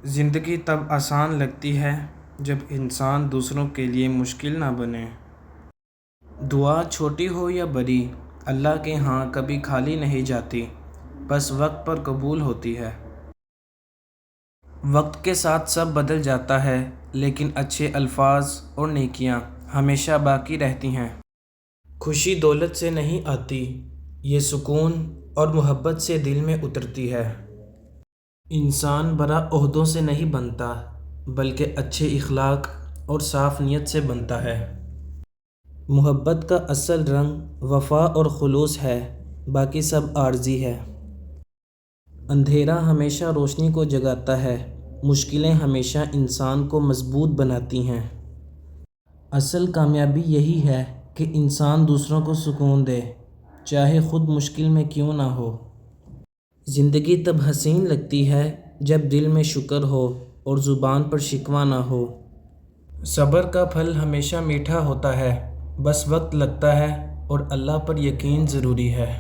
زندگی تب آسان لگتی ہے جب انسان دوسروں کے لیے مشکل نہ بنے۔ دعا چھوٹی ہو یا بڑی، اللہ کے ہاں کبھی خالی نہیں جاتی، بس وقت پر قبول ہوتی ہے۔ وقت کے ساتھ سب بدل جاتا ہے، لیکن اچھے الفاظ اور نیکیاں ہمیشہ باقی رہتی ہیں۔ خوشی دولت سے نہیں آتی، یہ سکون اور محبت سے دل میں اترتی ہے۔ انسان بڑا عہدوں سے نہیں بنتا، بلکہ اچھے اخلاق اور صاف نیت سے بنتا ہے۔ محبت کا اصل رنگ وفا اور خلوص ہے، باقی سب عارضی ہے۔ اندھیرا ہمیشہ روشنی کو جگاتا ہے، مشکلیں ہمیشہ انسان کو مضبوط بناتی ہیں۔ اصل کامیابی یہی ہے کہ انسان دوسروں کو سکون دے، چاہے خود مشکل میں کیوں نہ ہو۔ زندگی تب حسین لگتی ہے جب دل میں شکر ہو اور زبان پر شکوہ نہ ہو۔ صبر کا پھل ہمیشہ میٹھا ہوتا ہے، بس وقت لگتا ہے اور اللہ پر یقین ضروری ہے۔